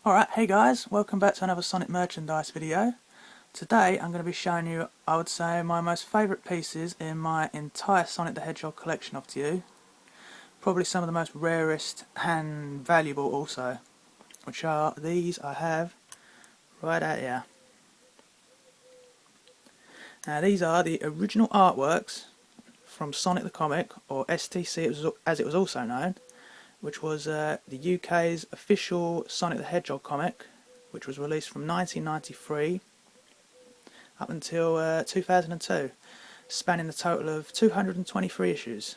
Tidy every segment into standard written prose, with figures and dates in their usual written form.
Alright, hey guys, welcome back to another Sonic merchandise video. Today I'm going to be showing you, I would say, my most favourite pieces in my entire Sonic the Hedgehog collection up to you. Probably some of the most rarest and valuable also, which are these I have right out here. Now these are the original artworks from Sonic the Comic, or STC as it was also known, which was the UK's official Sonic the Hedgehog comic, which was released from 1993 up until 2002, spanning a total of 223 issues.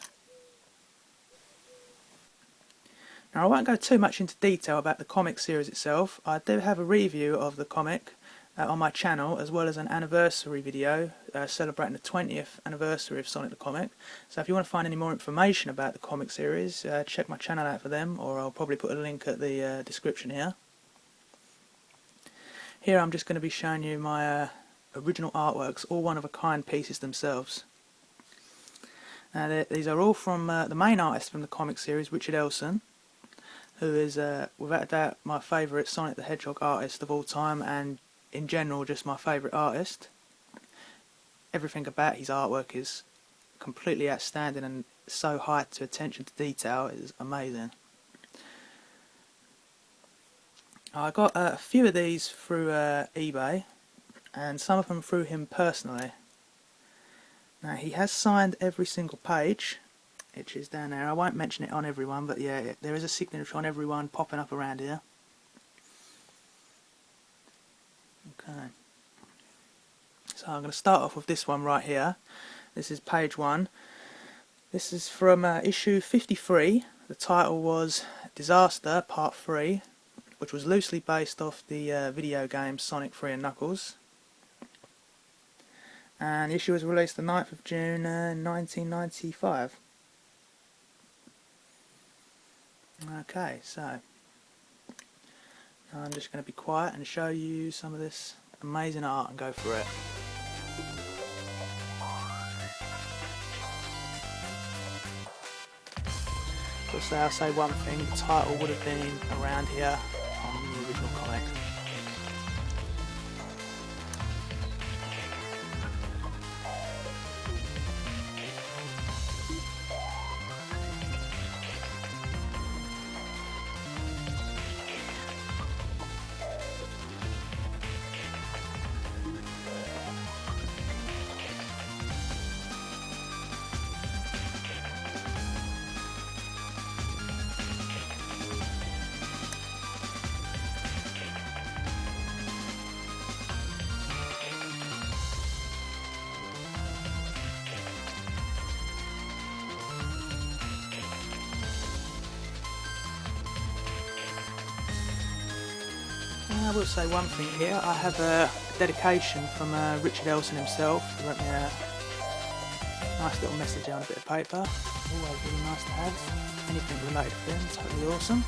Now I won't go too much into detail about the comic series itself. I do have a review of the comic on my channel, as well as an anniversary video celebrating the 20th anniversary of Sonic the Comic. So if you want to find any more information about the comic series, check my channel out for them, or I'll probably put a link at the description here. Here I'm just going to be showing you my original artworks, all one-of-a-kind pieces themselves. Now these are all from the main artist from the comic series, Richard Elson, who is without a doubt my favourite Sonic the Hedgehog artist of all time, and in general just my favourite artist. Everything about his artwork is completely outstanding and so high to attention to detail. It is amazing. I got a few of these through eBay, and some of them through him personally. Now he has signed every single page, which is down there. I won't mention it on everyone, but yeah, there is a signature on every one popping up around here. Okay, so I'm going to start off with this one right here. This is page 1. This is from issue 53. The title was Disaster Part 3, which was loosely based off the video game Sonic 3 and Knuckles. And the issue was released the 9th of June 1995. Okay, so I'm just going to be quiet and show you some of this amazing art and go for it. Just I'll say one thing, the title would have been around here on the original comic. I will say one thing here. I have a dedication from Richard Elson himself. He wrote me a nice little message on a bit of paper. Always really nice to have. Anything related to him, totally awesome.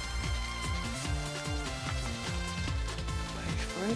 Page 3.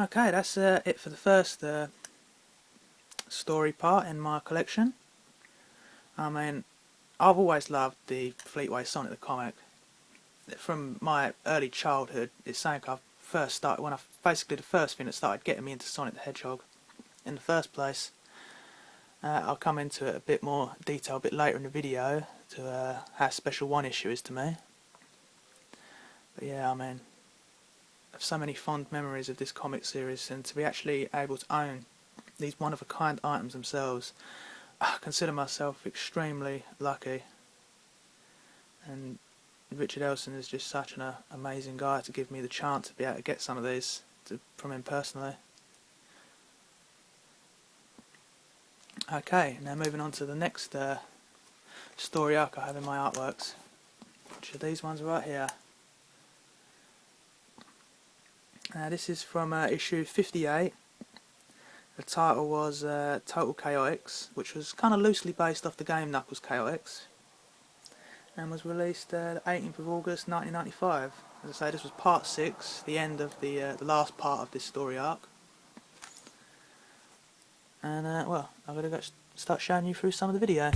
Okay, that's it for the first story part in my collection. I mean, I've always loved the Fleetway Sonic the comic. From my early childhood, it's something I first started when basically the first thing that started getting me into Sonic the Hedgehog in the first place. I'll come into it a bit more detail a bit later in the video to how special one issue is to me. But yeah, I mean, I have so many fond memories of this comic series, and to be actually able to own these one-of-a-kind items themselves, I consider myself extremely lucky. And Richard Elson is just such an amazing guy to give me the chance to be able to get some of these from him personally. Okay, now moving on to the next story arc I have in my artworks, which are these ones right here. This is from issue 58. The title was Untitled Chaotix, which was kind of loosely based off the game Knuckles Chaotix, and was released the 18th of August 1995. As I say, this was part 6, the end of the last part of this story arc. And well, I'm going to go start showing you through some of the video.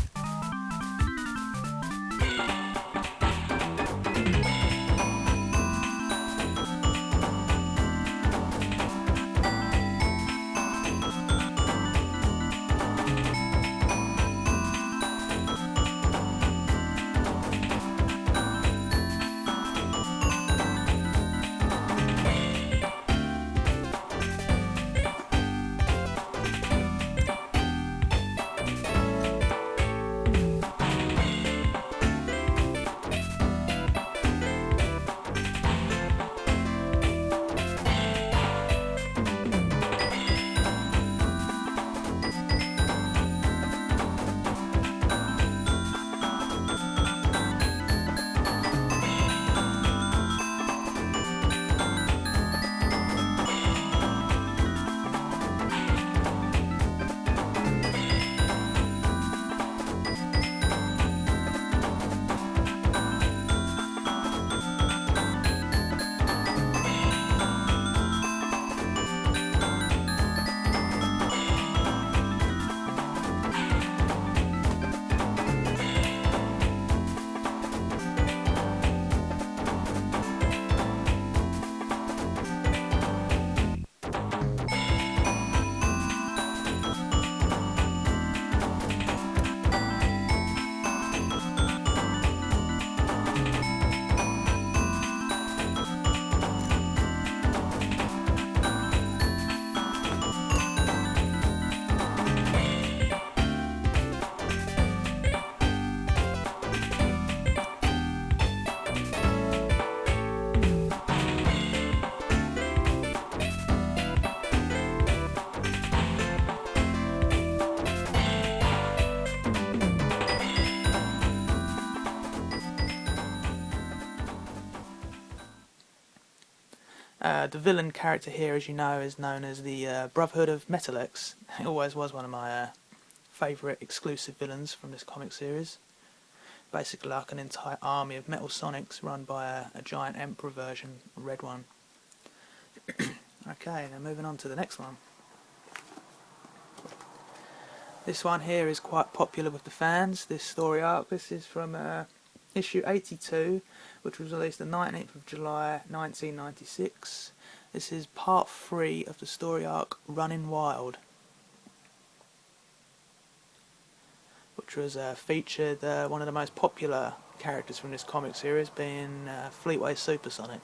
The villain character here, as you know, is known as the Brotherhood of Metalex. It always was one of my favourite exclusive villains from this comic series. Basically like an entire army of Metal Sonics run by a giant Emperor version, a red one. Okay, now moving on to the next one. This one here is quite popular with the fans, this story arc. This is from issue 82, which was released the 19th of July 1996. This is part 3 of the story arc Running Wild, which was featured one of the most popular characters from this comic series, being Fleetway Super Sonic.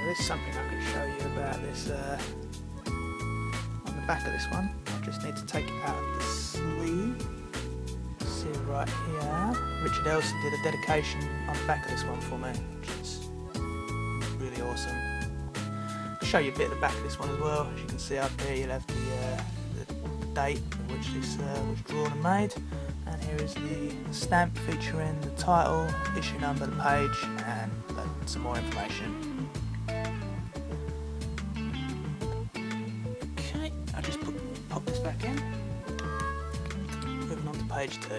There's something I could show you about this on the back of this one. I just need to take it out of the sleeve. See it right here. Richard Elson did a dedication on the back of this one for me, which is really awesome. I'll show you a bit of the back of this one as well. As you can see up here, you'll have the date at which this was drawn and made, and Here is the stamp featuring the title, issue number, the page, and some more information. Okay, I'll just pop this back in. Moving on to page 2.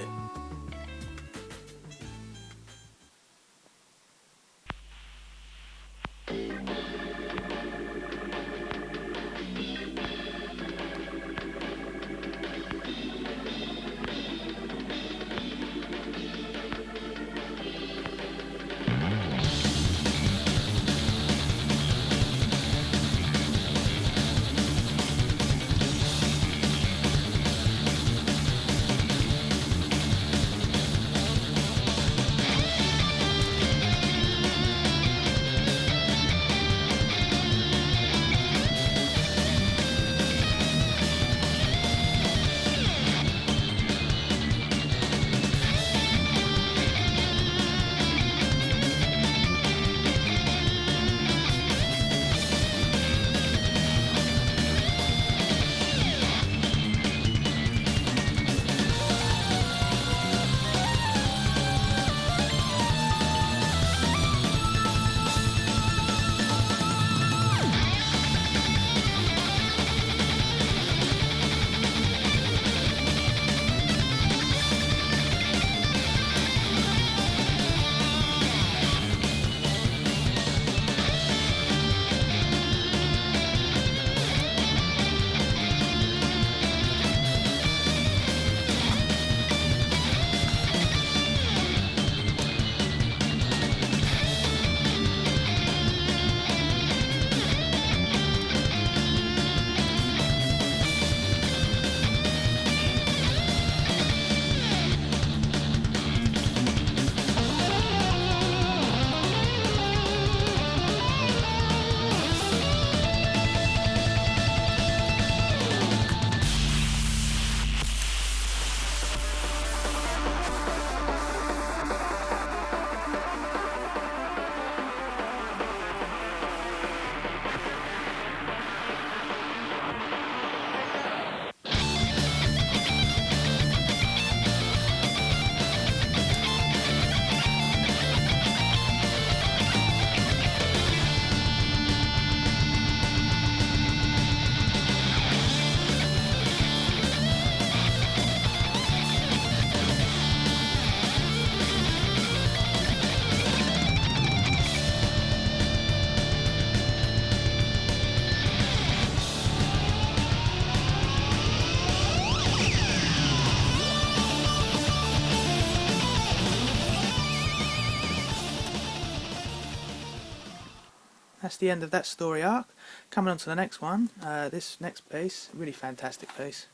That's the end of that story arc. Coming on to the next one, this next piece, really fantastic piece.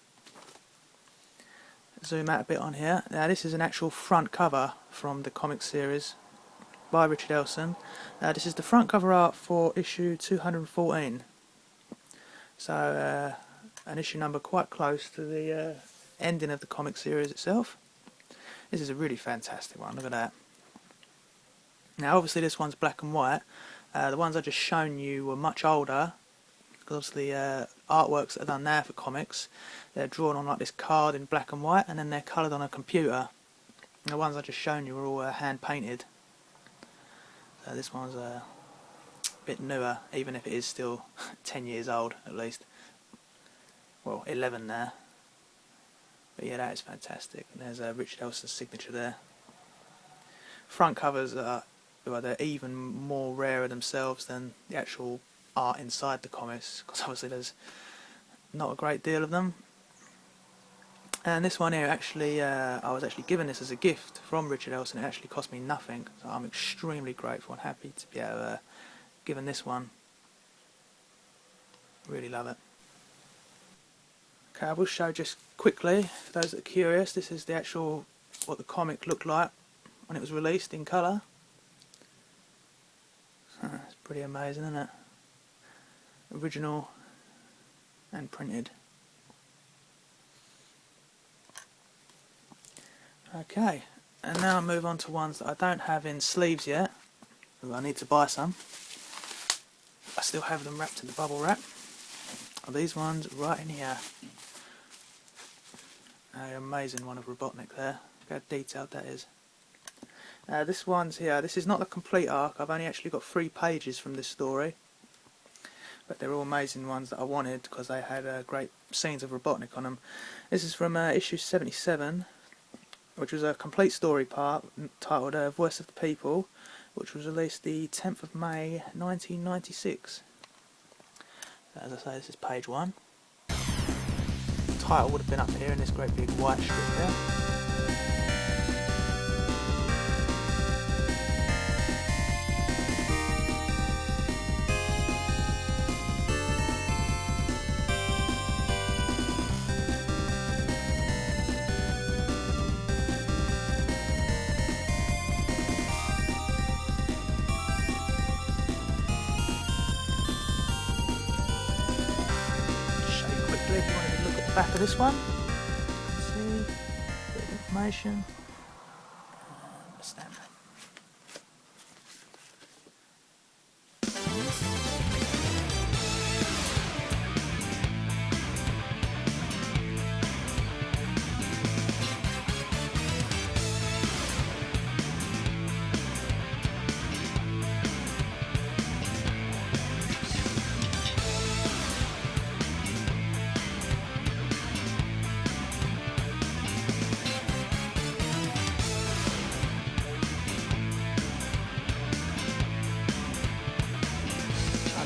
Zoom out a bit on here. Now this is an actual front cover from the comic series by Richard Elson. This is the front cover art for issue 214. So an issue number quite close to the ending of the comic series itself. This is a really fantastic one, look at that. Now obviously this one's black and white. The ones I just shown you were much older, because obviously artworks that are done now for comics, they're drawn on like this card in black and white, and then they're coloured on a computer. And the ones I just shown you were all hand painted. So this one's a bit newer, even if it is still 10 years old at least. Well, 11 now. But yeah, that is fantastic. And there's Richard Elson's signature there. Front covers are, well, they're even more rarer themselves than the actual art inside the comics, because obviously there's not a great deal of them. And this one here, actually, I was actually given this as a gift from Richard Elson. It actually cost me nothing, so I'm extremely grateful and happy to be able to given this one. Really love it. Okay, I will show just quickly, for those that are curious, this is the actual, what the comic looked like when it was released in colour. It's pretty amazing, isn't it? Original and printed. Okay, and now I move on to ones that I don't have in sleeves yet. I need to buy some. I still have them wrapped in the bubble wrap. These ones right in here. An amazing one of Robotnik there. Look how detailed that is. This one's here. This is not the complete arc. I've only actually got 3 pages from this story, but they're all amazing ones that I wanted because they had great scenes of Robotnik on them. This is from issue 77, which was a complete story part titled Voice of the People, which was released the 10th of May 1996. As I say, this is page 1. The title would have been up here in this great big white strip there. If you wanted to look at the back of this one, see a bit of information. Stamp.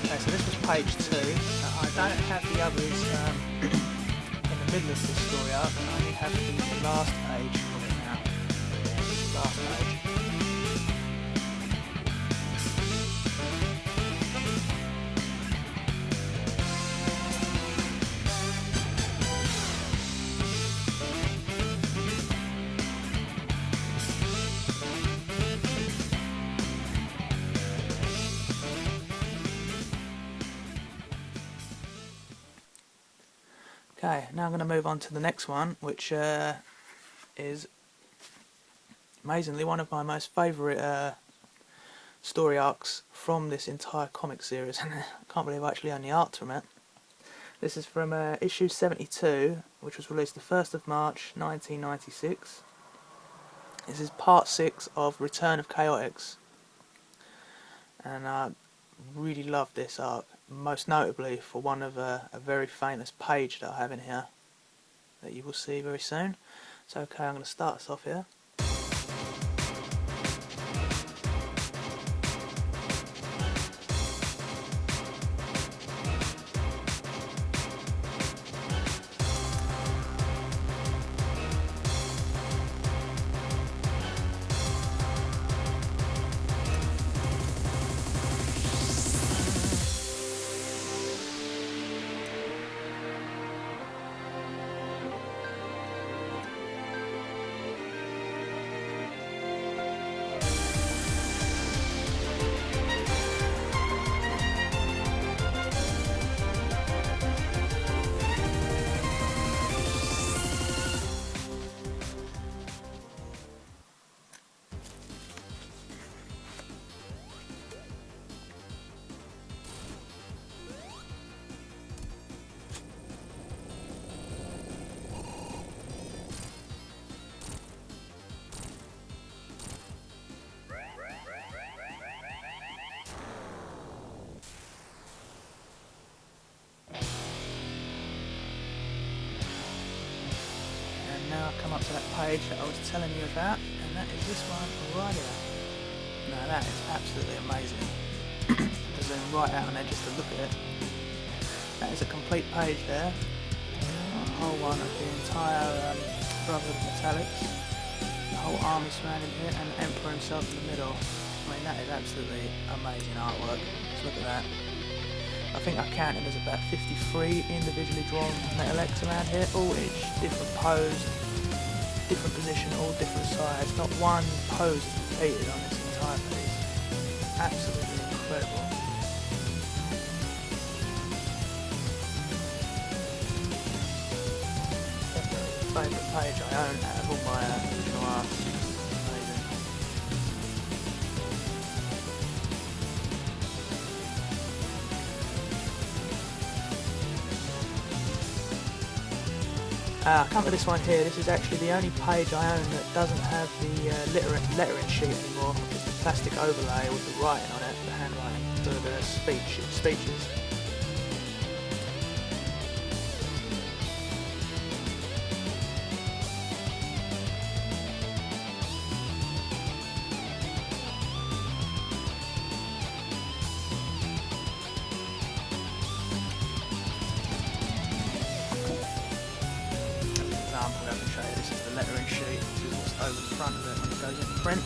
Okay, so this was page 2. I don't have the others in the middle of this story arc. I only have the last page of it now. This is the last page. Okay, now I'm going to move on to the next one, which is amazingly one of my most favourite story arcs from this entire comic series, and I can't believe I actually own the art from it. This is from issue 72, which was released the 1st of March 1996. This is part 6 of Return of Chaotix, and I really love this arc, most notably for one of a very famous page that I have in here that you will see very soon. So okay, I'm going to start us off here. Now I come up to that page that I was telling you about, and that is this one right here. Now that is absolutely amazing. To zoom right out on there just to look at it. That is a complete page there. A whole one of the entire Brotherhood of Metallics. The whole army surrounding here, and the Emperor himself in the middle. I mean, that is absolutely amazing artwork. Just look at that. I think I counted there's about 53 individually drawn metal X around here, all each different pose, different position, all different size. Not one pose is repeated on this entire piece. Absolutely incredible. Definitely the favourite page I own out of all my original art. Amazing. Come to this one here. This is actually the only page I own that doesn't have the lettering sheet anymore. Just a plastic overlay with the writing on it, the handwriting for the speeches. Example, I can show you. This is the lettering sheet. This is what's over the front of it when it goes into print.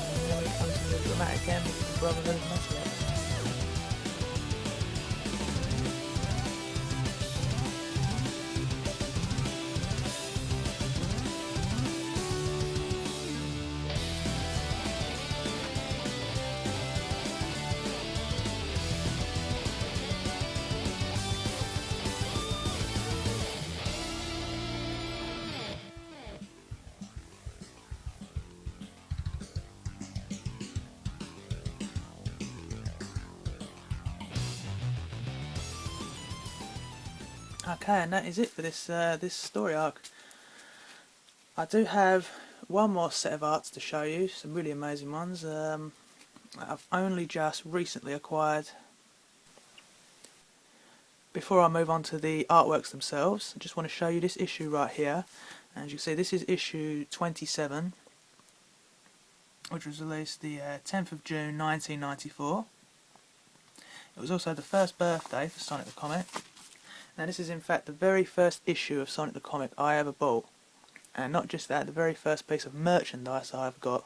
And then when it comes to the dramatic end, it's the brotherhood of Muslims. Okay, and that is it for this story arc. I do have one more set of arts to show you, some really amazing ones. I've only just recently acquired. Before I move on to the artworks themselves, I just want to show you this issue right here. And as you can see, this is issue 27, which was released the 10th of June 1994. It was also the first birthday for Sonic the Comic. Now this is in fact the very first issue of Sonic the Comic I ever bought. And not just that, the very first piece of merchandise I've got.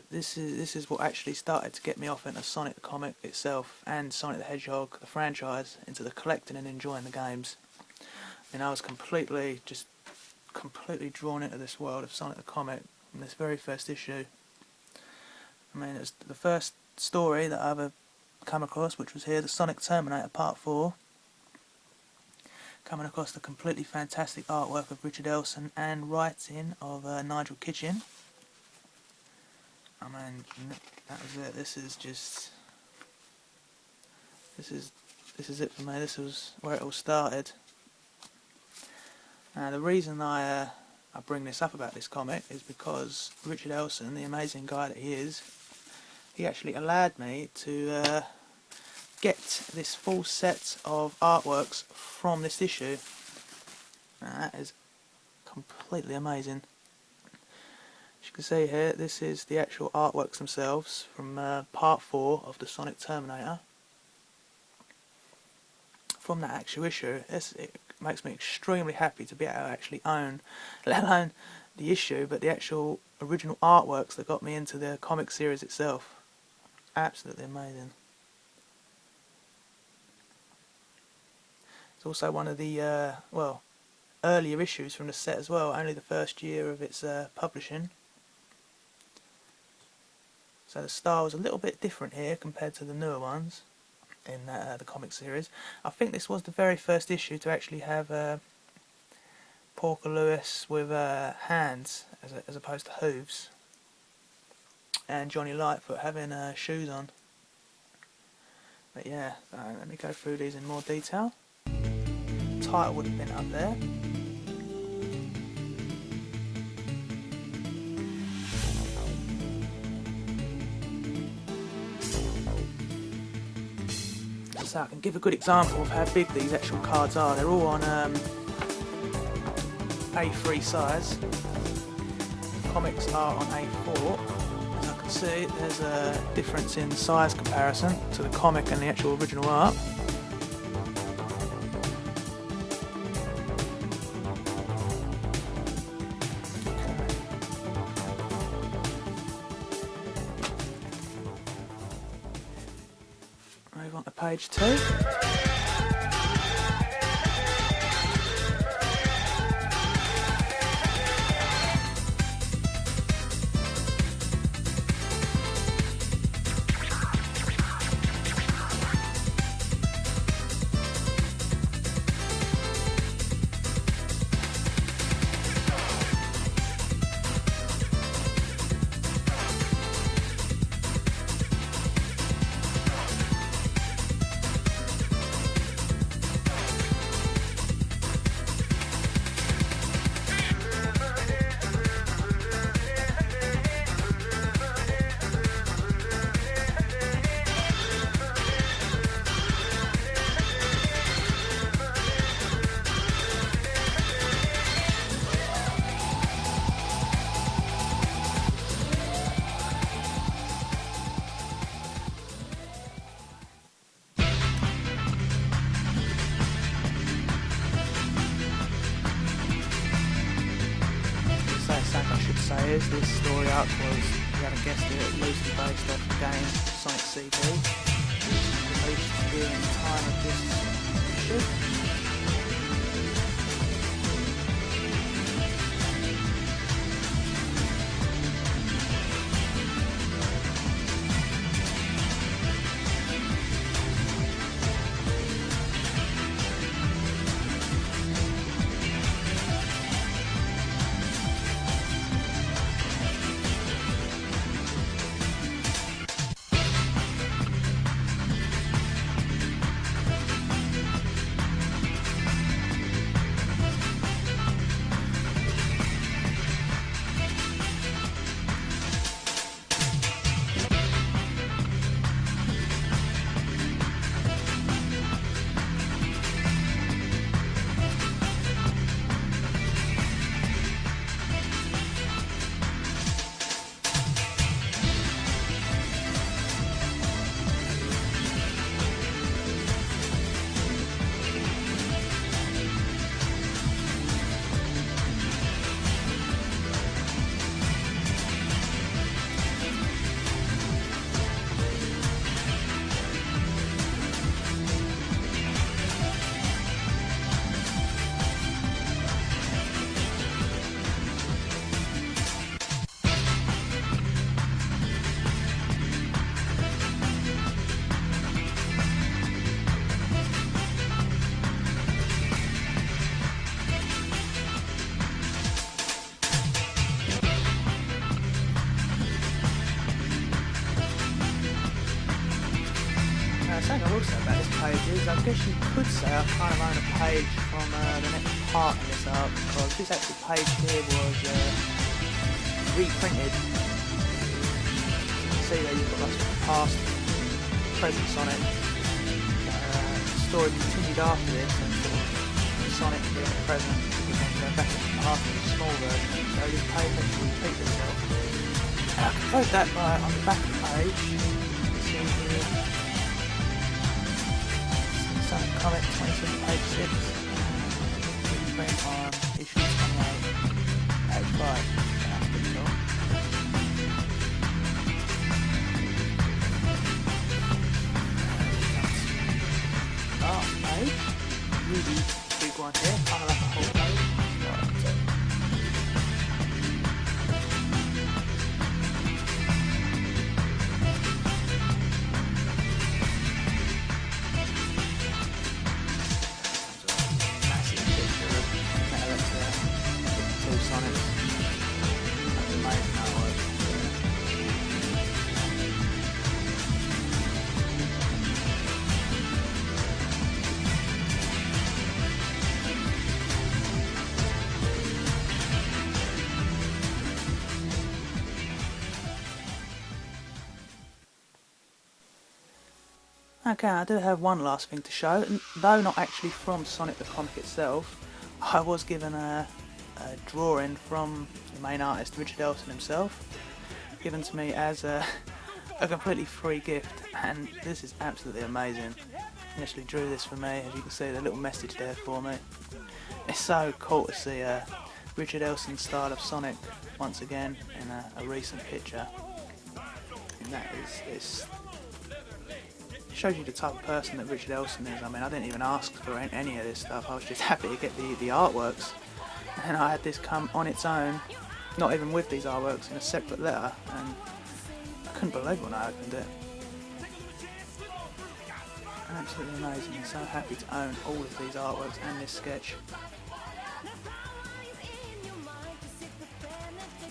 This is what actually started to get me off into Sonic the Comic itself and Sonic the Hedgehog, the franchise, into the collecting and enjoying the games. And I was completely drawn into this world of Sonic the Comic in this very first issue. I mean, it was the first story that I ever come across, which was here, the Sonic Terminator Part 4. Coming across the completely fantastic artwork of Richard Elson and writing of Nigel Kitchen. I mean, that was it. This is it for me. This was where it all started. The reason I bring this up about this comic is because Richard Elson, the amazing guy that he is, he actually allowed me to get this full set of artworks from this issue. That is completely amazing. As you can see here, this is the actual artworks themselves from part 4 of the Sonic Terminator. From that actual issue, it makes me extremely happy to be able to actually own, let alone the issue, but the actual original artworks that got me into the comic series itself. Absolutely amazing. It's also one of the earlier issues from the set as well, only the first year of its publishing. So the style was a little bit different here compared to the newer ones in the comic series. I think this was the very first issue to actually have Porker Lewis with hands as opposed to hooves, and Johnny Lightfoot having shoes on. But yeah, let me go through these in more detail. Title would have been up there. So I can give a good example of how big these actual cards are. They're all on A3 size. Comics are on A4. As I can see, there's a difference in size comparison to the comic and the actual original art. Move on to page 2. is, this story arc was, if you haven't guessed it, loosely based off the game Sonic CD, which was released during the time of this issue. The thing I will say about this page is, I guess you could say I kind of own a page from the next part in this arc, because this actual page here was reprinted. You can see there you've got lots of past, present Sonic. The story continued after this, and sort of Sonic here in the present, and then go back to the past in a small version. So this page actually repeats itself. And I can vote that on the back of the page. You can see here. Sonic Comic 27, page 6, reprint on issue 28, page 5. That's pretty cool. Last page, really big one here, kind of like a whole page. Okay, I do have one last thing to show, and though not actually from Sonic the comic itself, I was given a drawing from the main artist, Richard Elson himself, given to me as a completely free gift, and this is absolutely amazing. He actually drew this for me, as you can see, the little message there for me. It's so cool to see Richard Elson's style of Sonic once again in a recent picture, and that is shows you the type of person that Richard Elson is. I mean, I didn't even ask for any of this stuff. I was just happy to get the artworks, and I had this come on its own, not even with these artworks, in a separate letter, and I couldn't believe when I opened it. Absolutely amazing. I'm so happy to own all of these artworks and this sketch.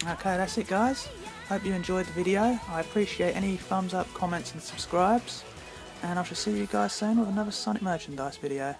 Okay, that's it guys. Hope you enjoyed the video. I appreciate any thumbs up, comments and subscribes. And I shall see you guys soon with another Sonic merchandise video.